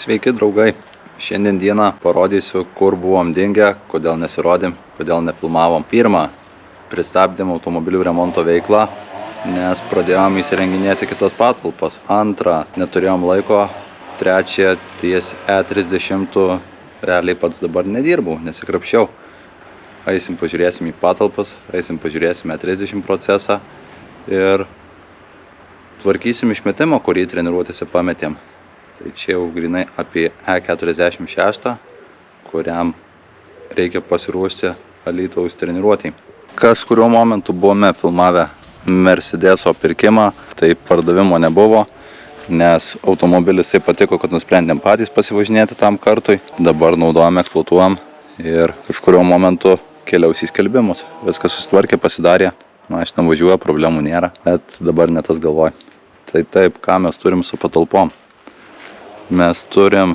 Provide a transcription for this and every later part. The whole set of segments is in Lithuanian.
Sveiki draugai, šiandien dieną parodysiu, kur buvom dingę, kodėl nesirodėm, kodėl nefilmavom. Pirma, pristabdėm automobilių remonto veiklą, nes pradėjom įsirenginėti kitas patalpas. Antra, neturėjom laiko. Trečia, ties E30 realiai pats dabar nedirbau, nesikrapščiau. Eisim pažiūrėsim į patalpas, eisim pažiūrėsim E30 procesą ir tvarkysim išmetimą, kurį treniruotėse pametėm. Tai čia jau grinai apie E46, kuriam reikia pasiruošti Alytaus treniruotei. Kažkuriuo momentu buvome filmavę Mercedeso pirkimą, tai pardavimo nebuvo, nes automobilis taip patiko, kad nusprendėm patys pasivažinėti tam kartui. Dabar naudojam, eksploatuojam ir kažkuriuo momentu keliaus į skelbimus. Viskas susitvarkė, pasidarė, mašina važiuoja, problemų nėra, bet dabar ne tas galvoj. Tai taip, ką mes turim su patalpom? Mes turim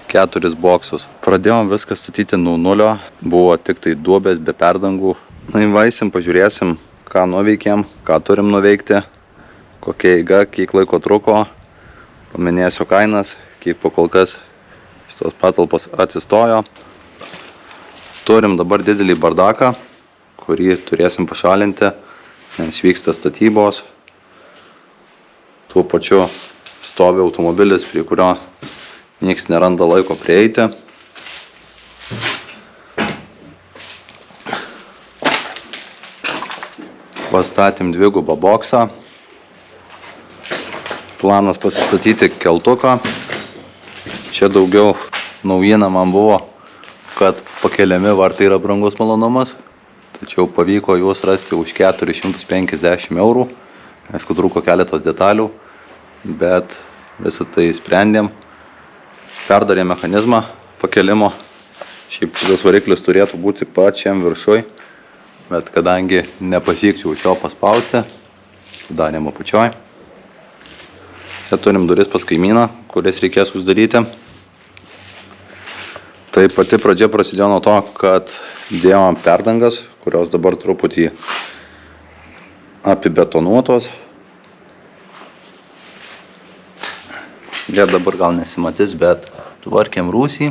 4 boksus. Pradėjom viską statyti nuo nulio, buvo tik tai duobės be perdangų. Įvaisim, pažiūrėsim, ką nuveikėm, ką turim nuveikti, kokia eiga, kiek laiko truko. Paminėsiu kainas, kiek po kol kas šitos patalpos atsistojo. Turim dabar didelį bardaką, kurį turėsim pašalinti, nes vyksta statybos. Tuo pačiu stovi automobilis, prie kurio nieks neranda laiko prieiti. Pastatėm dvigubą boksą. Planas pasistatyti keltuką. Čia daugiau naujiena man buvo, kad pakeliami vartai yra brangus malonumas, tačiau pavyko juos rasti už 450 eurų. Aišku, trūko keletos detalių, bet visą tai sprendėm. Perdarėm mechanizmą pakelimo. Šiaip šitas variklis turėtų būti pačiam viršui, bet kadangi nepasiekčiau iš jo paspausti, darėm apačioj. Čia turim duris pas kaimyną, kuris reikės uždaryti. Tai pati pradžia prasidėjo nuo to, kad dėjom perdangas, kurios dabar truputį apibetonuotos. Jie dabar gal nesimatys, bet tvarkėm rūsį.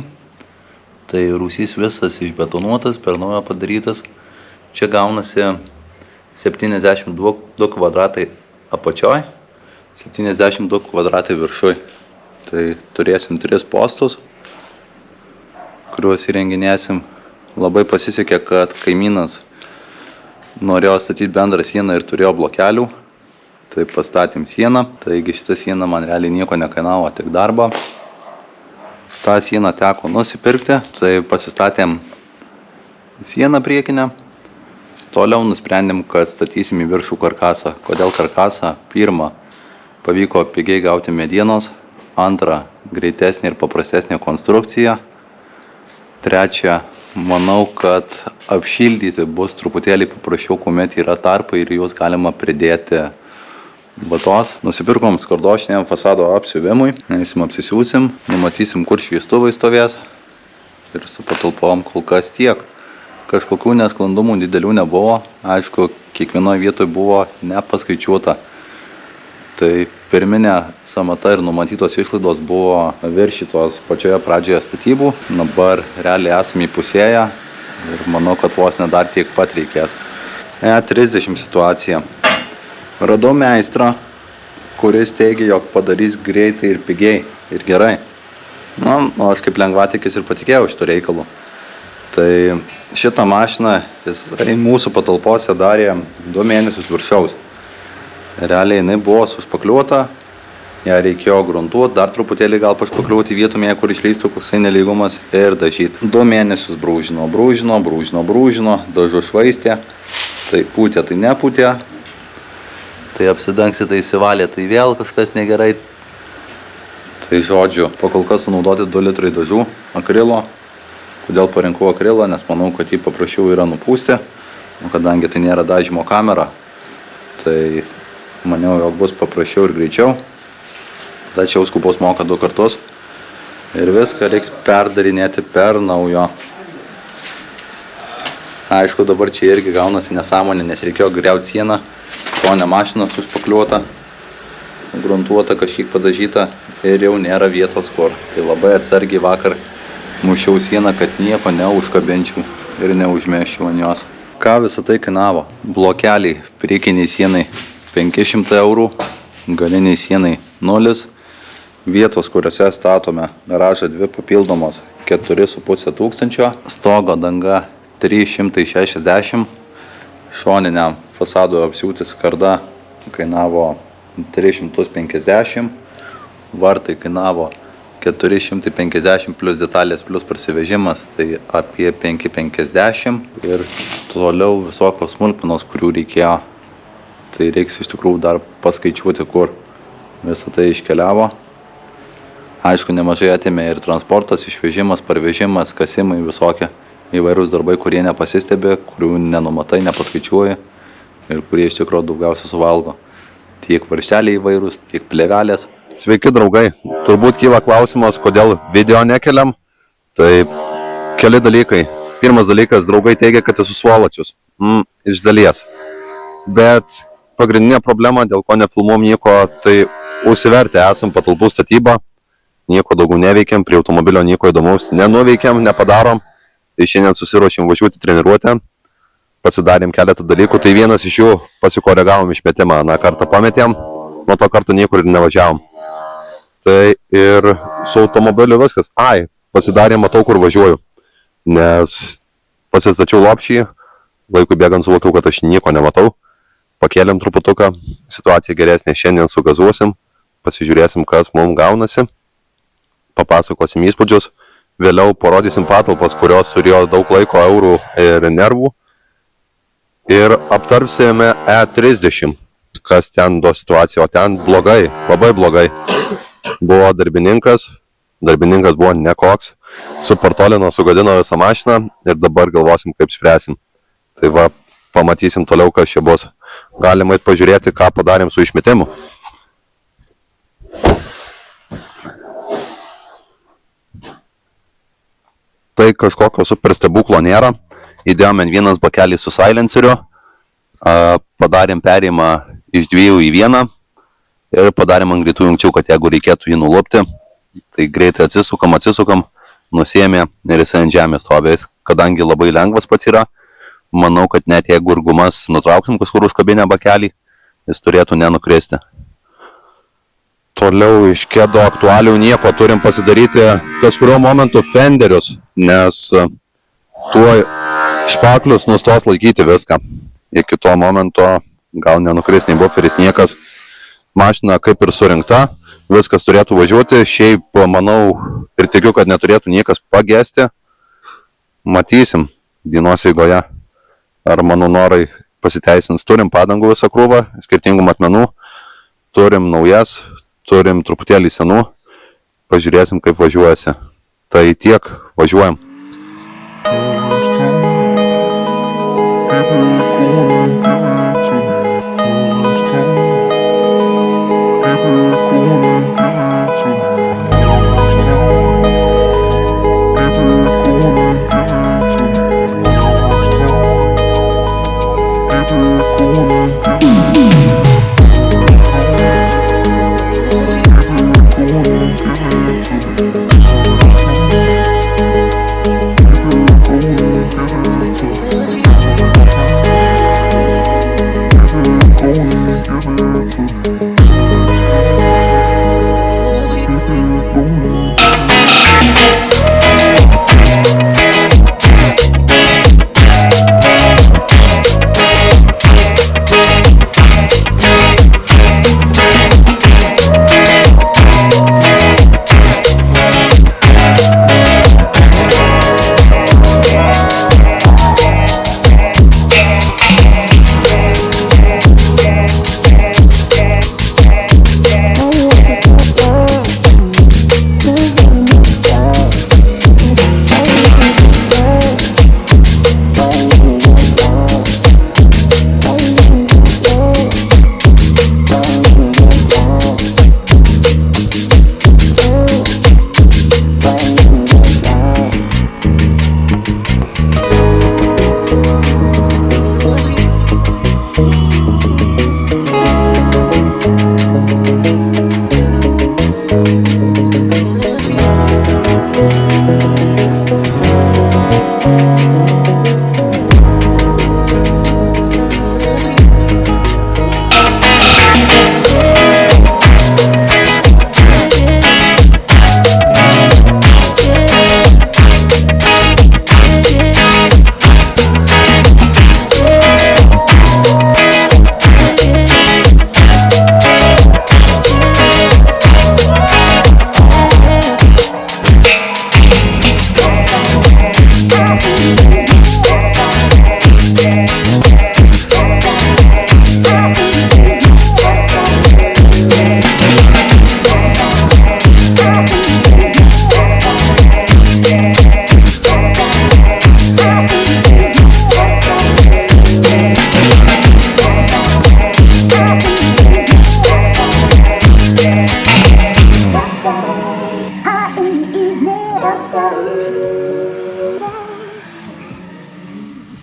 Tai rūsys visas išbetonuotas, per naujo padarytas. Čia gaunasi 72 kvadratai apačioj, 72 kvadratai viršui. Tai turėsim 3 postus, kuriuos įrenginėsim. Labai pasisekė, kad kaimynas norėjo statyti bendrą sieną ir turėjo blokelių. Tai pastatėm sieną, taigi šitą sieną man realiai nieko nekainavo, tik darbą. tą sieną teko nusipirkti, tai pasistatėm sieną priekinę. Toliau nusprendėm, kad statysim į viršų karkasą. Kodėl karkasą? Pirma, pavyko pigiai gauti medienos. Antra, greitesnė ir paprastesnė konstrukcija. Trečia, manau, kad apšildyti bus truputėlį paprasčiau, kuomet yra tarpai ir juos galima pridėti batos. Nusipirkom skardošinėm fasado apsiuvimui. Eisim apsisiūsim, numatysim, kur šviestuvai stovės. Ir su patalpom kol kas tiek. Kažkokių nesklandumų didelių nebuvo. Aišku, kiekvienoje vietoje buvo nepaskaičiuota. Tai pirminė sąmata ir numatytos išlaidos buvo viršytos pačioje pradžioje statybų. Dabar realiai esame įpusėję ir manau, kad vos ne dar tiek pat reikės. E30 situacija. Radau meistrą, kuris teigia, jog padarys greitai ir pigiai ir gerai. O aš kaip lengvatikis ir patikėjau šito reikalu. Tai šitą mašiną jis mūsų patalpose darė 2 mėnesius viršaus. Realiai jinai buvo sušpakliuota, ją reikėjo gruntuoti, dar truputėlį gal pašpakliuoti vietumėje, kur išleistų koksai nelygumas ir dažyti. 2 mėnesius brūžino, dažu švaistė, tai pūtė, tai nepūtė, tai apsidangsi, tai įsivalė, tai vėl kažkas negerai. Tai žodžiu, pakol kas sunaudoti 2 litrai dažų akrilo. Kodėl parinkau akrilą, nes manau, kad jį paprasčiau yra nupūsti, kadangi tai nėra dažymo kamera, tai maniau, jog bus paprasčiau ir greičiau. Tačiau skupos moka 2 kartus ir viską reiks perdarinėti per naujo. Aišku, dabar čia irgi gaunasi nesąmonė, nes reikėjo griauti sieną, o ne mašina sušpakliuota. gruntuota, kažkiek padažyta ir jau nėra vietos kur. Tai labai atsargiai vakar mušiau sieną, kad nieko neužkabinčiau ir neužmėščiau ant jos. Ką visą tai kainavo? Blokeliai priekiniai sienai 500 eurų, galiniai sienai 0, vietos, kuriuose statome garažą 2 papildomos 4,5 tūkstančio, stogo danga 360, šoniniam fasado apsiūti skarda kainavo 350, vartai kainavo 450 plus detalės plus parsivežimas, tai apie 550 ir toliau visokios smulkmenos, kurių reikėjo. Tai reiks iš tikrųjų dar paskaičiuoti, kur visą tai iškeliavo. Aišku, nemažai atėmė ir transportas, išvežimas, parvežimas, kasimai, visokie įvairūs darbai, kurie nepasistebi, kurių nenumatai, nepaskaičiuoji ir kurie iš tikrųjų daugiausia suvalgo. Tiek varžteliai įvairūs, tiek plėvelės. Sveiki draugai, turbūt kyla klausimas, kodėl video nekeliam. Tai keli dalykai. Pirmas dalykas, draugai teigia, kad esu svoločius. Iš dalies. Bet pagrindinė problema, dėl ko nefilmuom nieko, tai užsivertę esam patalpų statybą. Nieko daugiau neveikiam, prie automobilio nieko įdomaus nenuveikiam, nepadarom. Tai šiandien susiruošim važiuoti treniruotę. Pasidarėm keletą dalykų, tai vienas iš jų pasikoregavom išmetimą. Kartą pametėm, nuo to karto niekur ir nevažiavom. Tai ir su automobiliu viskas. Pasidarėm, matau, kur važiuoju. Nes pasistačiau lopšį, laikui bėgant suvokiau, kad aš nieko nematau. Pakėlėm truputuką, situacija geresnė, šiandien sugazuosim, pasižiūrėsim, kas mums gaunasi. Papasakosim įspūdžius, vėliau parodysim patalpas, kurios turėjo daug laiko, eurų ir nervų. Ir aptarsime E30, kas ten do situacija, o ten blogai, labai blogai. Buvo darbininkas buvo nekoks, supartolino, sugadino visą mašiną ir dabar galvosim, kaip spręsim. Tai va, pamatysim toliau, kas čia bus. Galima pažiūrėti, ką padarėm su išmetimu. Tai kažkokio super stebuklo nėra. Įdėjome vienas bakelį su silenceriu, padarėm perėjimą iš 2 į 1 ir padarėm ant greitų jungčių, kad jeigu reikėtų jį nulupti, tai greitai atsisukam, nusėmė ir jisai ant žemės stovės. Kadangi labai lengvas pats yra, manau, kad net jeigu ir gumas nutrauksim kažkur užkabinę bakelį, jis turėtų nenukristi. Toliau iš kedo aktualių nieko, turim pasidaryti kažkurio momentu fenderius, nes tuo špaklius nustos laikyti viską. Iki to momento gal nenukris nei buferis, niekas. Mašina kaip ir surinkta, viskas turėtų važiuoti. Šiaip manau ir tikiu, kad neturėtų niekas pagesti. Matysim dienos eigoje, ar mano norai pasiteisins. Turim padangų visą krūvą, skirtingų matmenų. Turim naujas, turim truputėlį senų. Pažiūrėsim, kaip važiuojasi. Tai tiek, važiuojam.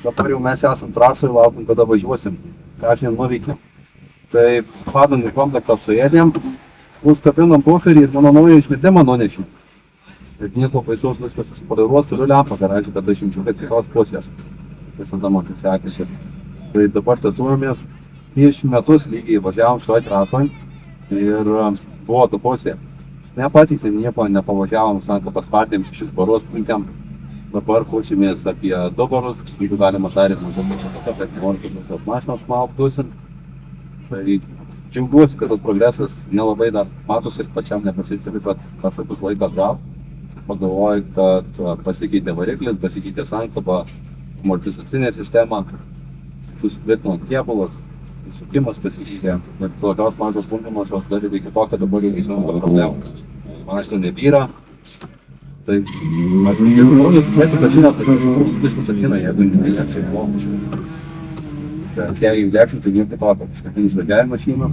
dabar jau mes esam trasoje, laukim, kada važiuosim, ką šiandien nuveikėm. Tai padangų komplektą suėdėm, užkabinom buferį ir mano naują išmetimą nunešim. Ir nieko baisaus, viskas susipareiruos, turiu lempą garažį, kad aš imčiau kaip kitos pusės. Visada man taip sekėsi. Tai dabar testuojamės. Prieš metus lygiai važiavom šitoj trasoj ir buvo du pusė. Nepatysėm nieko, nepavažiavom, sanką paspardėm 6 barus, puntėm. Dabar pučimės apie 2 barus, jeigu galima daryti mažiau, kad nori, kad tos mašinos malpdusint. Tai džiaugiuosi, kad tas progresas nelabai dar matosi ir pačiam nepasistebi, bet pasakus laikas gal. Pagalvoju, kad pasikeitė variklis, pasikeitė sankaba, amortizacinė sistema, susitvirtino kėbulas, įsukimas pasikeitė. Bet tokios mažos smulkmenos dar iki to, kad dabar jau žinoma problemų. Mašina nebyra. Tai mes turėtų, kad žinot, kad viskas atina, jeigu nelėksiu į blokus. Bet jeigu lėksim, tai nieko tokio, kažkatinis važiavimo mašina,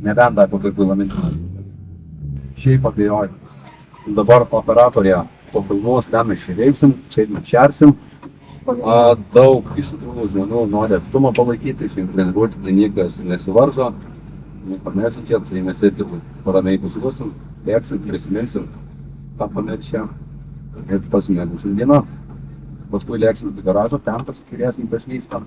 nebent dar kokio gilaminti. Šiaip abejoju. Dabar operatorė pafilmuos, ką mes čia veiksim, kaip mes šersim. Daug iš tikrųjų žmonių nori atstumą palaikyti, šiandien treniruoti, tai niekas nesivaržo, nieko nežaidžia, tai mes irgi paramiai pasiduosim, bėgsim, prisiminsim, ką pametšia ir pasimėgusim dieną. Paskui lėksim į garažą, ten pasižiūrėsim, kas vyksta.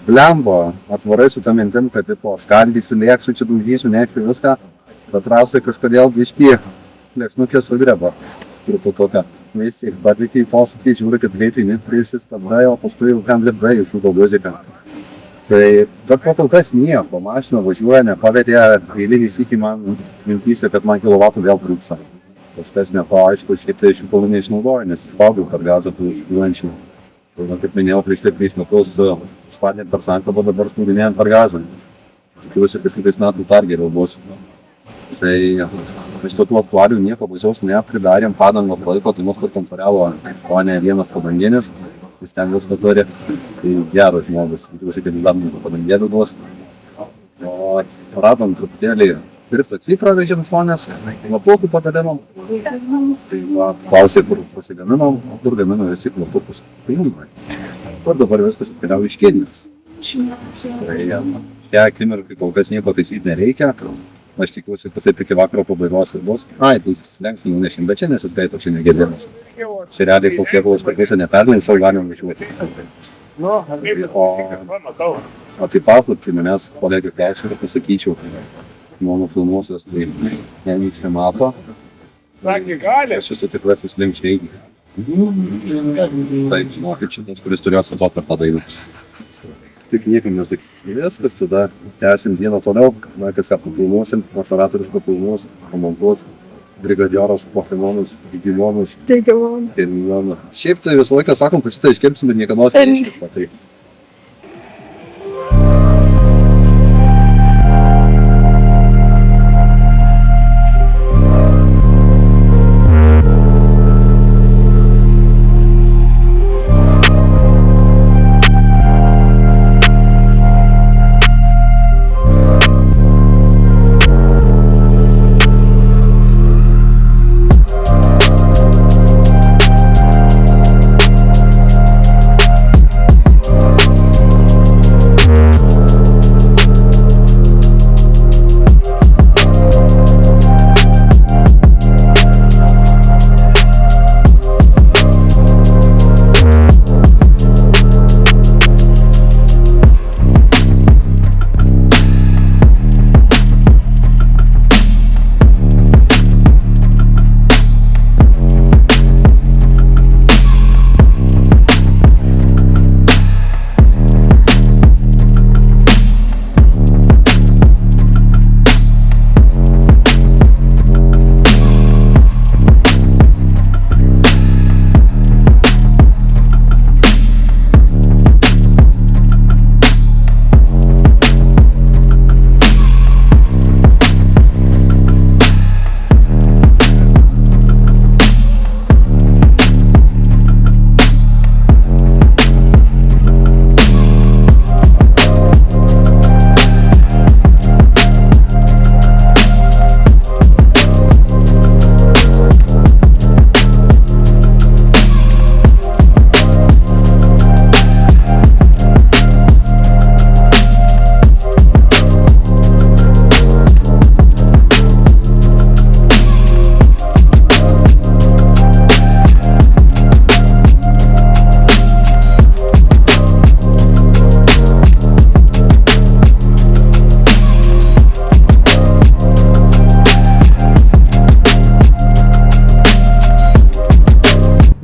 Blemba, atvarai su ta mintim, kad tipo skaldysiu, lėksiu, čia daužysiu, nečiu viską, bet rasai kažkodėl biškį lėksnukė sudreba. Truputuką. Visi patikiai posūkiai, žiūri, kad greitai neprisistabdai, o paskui jau ten lipdai iš tų daugiuziką. Tai dar kol kas nieko, mašina važiuoja, nepavedė eilinį sykį man mintyse, kad man kilovatų vėl trūksta. Kažkas neto aišku, šitai iš pilnai neišnaudoju, nes išpaugiau per gazą tų gyvenčių. Kaip minėjau, prieš 3 metus spadėm per sankabą, dabar smūdinėjom per gazą. Tikiuosi, kad kitais metais dar geriau bus. Tai iš tokių aktualių nieko baisaus nepridarėm, padangą laiko, tai mūsų kontoriavo, o ne vienas padanginis, jis ten viską turi. Tai geras žmogus, tikiuosi, kad jis dar mūsų padangėdų duos. O radom truputėlį pirkt taksi pravežėm žmonės, lapukų padalinom. Tai klausė, kur pasigaminom, kur gamino visi lapukus. Tai žinoma. Kur dabar viskas atkeliauja iš Kinijos. Tai šią akimirką kol kas nieko taisyti nereikia. Aš tikiuosi, kad taip iki vakaro pabaigos ir bus. Tai slengsime nunešim, bet čia nesiskaito, čia negėdėmas. Čia realiai kokie buvo sparkėse nepernai, savo galim važiuoti. O tai paslapti manęs kolegė klausė, kad pasakyčiau. Mano filmuosios, tai nevyks nemato. Aš esu tikrasis linkščiai. Taip, žinokit, šitas, kuris turėjo sutot per tą dainą. Tik niekam nesakyti. Viskas, tada tęsim dieną toliau, na, kad ką pafilmuosim, operatorius pafilmuos, pamontuos, brigadioras, pafilmonus, digimonas. Šiaip tai visą laiką sakom, kad šitą iškirpsim, bet niekados neiškirpa. Tai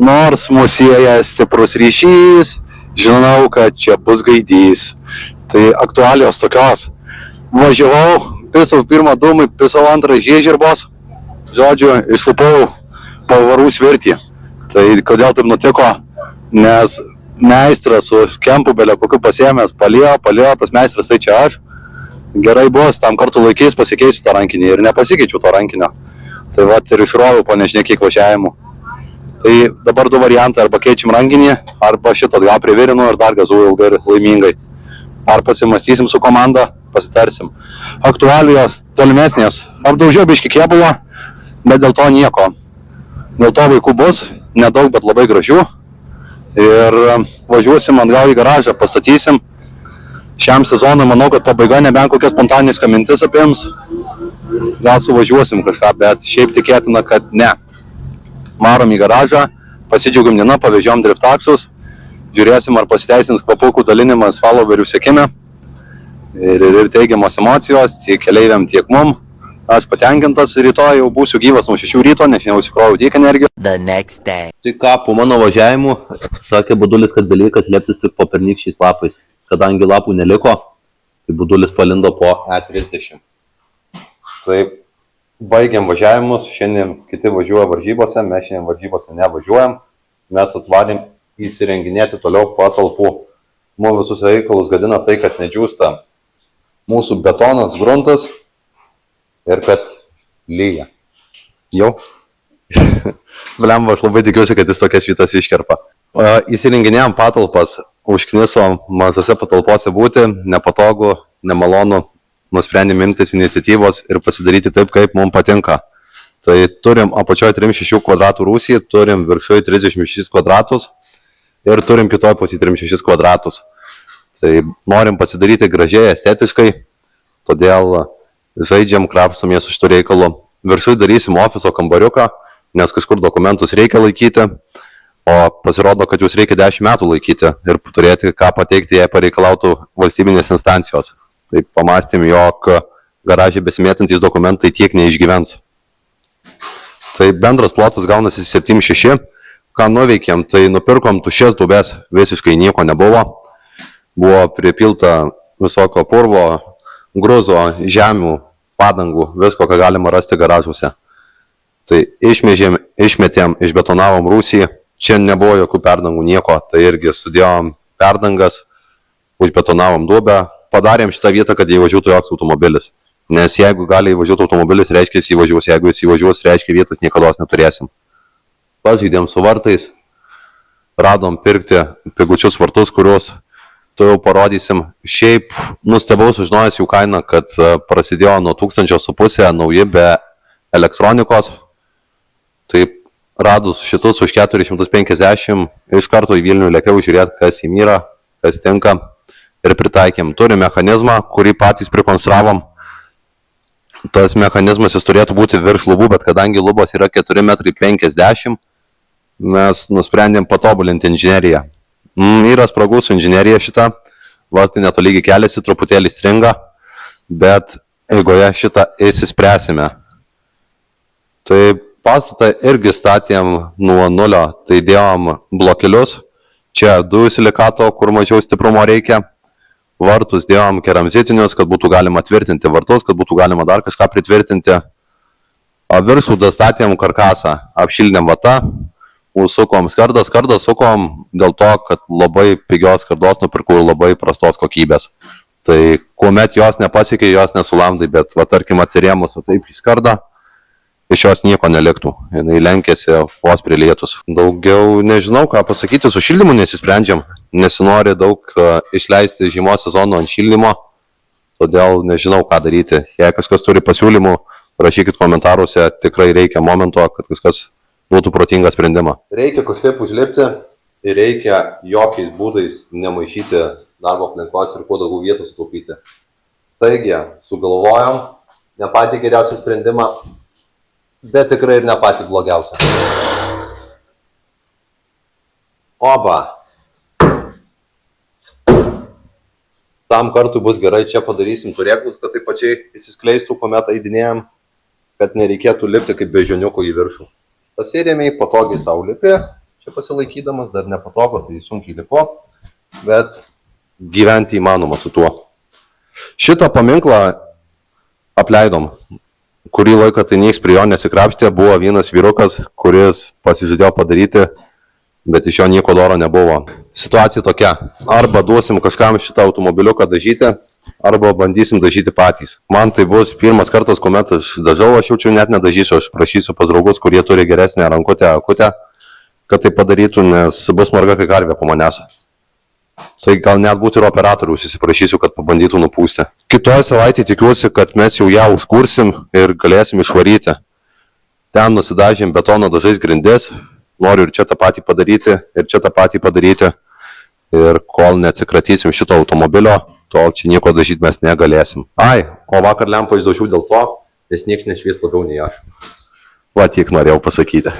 Nors mūsų sieja stiprus ryšys, žinau, kad čia bus gaidys. Tai aktualijos tokios. Važiavau, pisau pirmą dūmą, pisau antrą žiežirbos. Žodžiu, išlupau pavarų svirtį. Tai kodėl taip nutiko? Nes meistras su kempu belė kokiu pasiėmęs palėjo, tas meistras tai čia aš. Gerai bus, tam kartu laikys pasikeisiu tą rankinį ir nepasikeičiu to rankinio. Tai vat ir išroviau po nežinia kiek važiavimų. Tai dabar du variantai, arba keičiam rankinį, arba šitą atgal privirinu ir dar gazuoju ilgai ir laimingai. Ar pasimastysim su komanda, pasitarsim. Aktualijos tolimesnės. Apdaužiau biškį kėbulą, bet dėl to nieko. Dėl to vaikų bus, nedaug, bet labai gražių. Ir važiuosim atgal į garažą, pastatysim. Šiam sezonui manau, kad pabaiga nebent kokias spontanišką mintis apims. Gal suvažiuosim kažką, bet šiaip tikėtina, kad ne. Marom į garažą, pasidžiaugiam diena, pavežiom driftaksus. Žiūrėsim, ar pasiteisins kvapukų dalinimas followerių sekime. Ir teigiamos emocijos tiek keleiviam, tiek mum. Aš patenkintas, rytoj jau būsiu gyvas nuo 6 ryto, nes neusikroviau tiek energijos. Tai ką, po mano važiavimų, sakė Budulis, kad belieka slėptis tik po pernykščiais lapais. Kadangi lapų neliko, tai Budulis palindo po E30. Tai baigiam važiavimus, šiandien kiti važiuoja varžybose, mes šiandien varžybose nevažiuojam. Mes atvarėm įsirenginėti toliau patalpų. Mūsų visus reikalus gadina tai, kad nedžiūsta mūsų betonas, gruntas. Ir kad lyja. Jau. Blemba, aš labai tikiuosi, kad jis tokias vietas iškerpa. Įsirenginėjom patalpas, užkniso mažose patalpose būti, nepatogu, nemalonu, nusprendėm imtis iniciatyvos ir pasidaryti taip, kaip mums patinka. Tai turim apačioje 36 kvadratų rūsį, turim viršoje 36 kvadratus ir turim kitoje pusėje 36 kvadratus. Tai norim pasidaryti gražiai, estetiškai, todėl žaidžiam, krapstomės už tų reikalų. Viršui darysim ofiso kambariuką, nes kažkur dokumentus reikia laikyti, o pasirodo, kad jūs reikia 10 metų laikyti ir turėti ką pateikti, jei pareikalautų valstybinės instancijos. Tai pamastėm, jog garažė besimėtantys dokumentai tiek neišgyvens. Tai bendras plotas gaunasi 7,6. Ką nuveikėm, tai nupirkom tuščias dubes, visiškai nieko nebuvo. Buvo pripilta visokio purvo, gruzo, žemių, padangų, visko, ką galima rasti garažuose. Tai išmetėm, išbetonavom rūsį, čia nebuvo jokių perdangų, nieko, tai irgi sudėjom perdangas, užbetonavom duobę, padarėm šitą vietą, kad įvažiuotų joks automobilis. Nes jeigu gali įvažiuoti automobilis, reiškia jis įvažiuos, jeigu jis įvažiuos, reiškia vietos niekados neturėsim. Pažaidėm su vartais, radom pirkti pigučius vartus, kuriuos tu jau parodysim. Šiaip nustebau sužinojęs jų kainą, kad prasidėjo nuo 1500 nauji be elektronikos. Tai radus šitus už 450, iš karto į Vilnių lėkiau žiūrėti, kas jį myra, kas tinka ir pritaikėm. Turim mechanizmą, kurį patys prikonstravom. Tas mechanizmas jis turėtų būti virš lubų, bet kadangi lubos yra 4,50 m, mes nusprendėm patobulinti inžineriją. Yra spragų su inžinerija šitą, vartai netolygiai keliasi, truputėlį stringa, bet eigoje šitą įsispręsime. Tai pastatą irgi statėm nuo nulio, tai dėjom blokelius, čia dujų silikato, kur mažiau stiprumo reikia, vartus dėjom keramzitinius, kad būtų galima tvirtinti vartus, kad būtų galima dar kažką pritvirtinti. Viršų dastatėm karkasą, apšildėm vata. Sukom skardą sukom dėl to, kad labai pigios skardos nupirkau ir labai prastos kokybės. Tai kuomet jos nepasiekė, jos nesulamdai, bet va tarkim atsirėmus taip į skardą, iš jos nieko neliktų. Jinai lenkėsi vos prilietus. Daugiau nežinau, ką pasakyti, su šildymu nesisprendžiam. Nesinori daug išleisti žiemos sezono ant šildymo, todėl nežinau, ką daryti. Jei kažkas turi pasiūlymų, rašykit komentaruose, tikrai reikia momento, kad kažkas būtų protingas sprendimą. Reikia kažkaip užlipti ir reikia jokiais būdais nemaišyti darbo aplinkos ir kuo daugiau vietų sutaupyti. Taigi, sugalvojom ne patį geriausią sprendimą, bet tikrai ir ne patį blogiausią. Oba. Tam kartui bus gerai, čia padarysim turėklus, kad taip pačiai įsiskleistų, kuomet eidinėjom, kad nereikėtų lipti kaip beždžioniukų į viršų. Pasirėmiai, patogiai sau lipi, Čia pasilaikydamas dar nepatogu, tai sunkiai lipo, bet gyventi įmanoma su tuo. Šitą paminklą apleidom. Kurį laiką tai nieks prie jo nesikrapštė, buvo vienas vyrukas, kuris pasižadėjo padaryti, bet iš jo nieko doro nebuvo. Situacija tokia. Arba duosim kažkam šitą automobiliuką dažyti, arba bandysim dažyti patys. Man tai bus pirmas kartas, kuomet aš dažau, aš jaučiu net nedažysiu, aš prašysiu pas draugus, kurie turi geresnę rankutę, akutę, kad tai padarytų, nes bus marga kai karvė po manęs. Tai gal net būti ir operatoriaus įsiprašysiu, kad pabandytų nupūsti. Kitoje savaitėje tikiuosi, kad mes jau ją užkursim ir galėsim išvaryti. Ten nusidažym betono dažais grindis. Noriu ir čia tą patį padaryti, ir čia tą patį padaryti. Ir kol neatsikratysim šito automobilio, tol čia nieko dažyti mes negalėsim. Ai, o vakar lempą išdažiau dėl to, nes nieks nešvies labiau nei aš. Va, tiek norėjau pasakyti.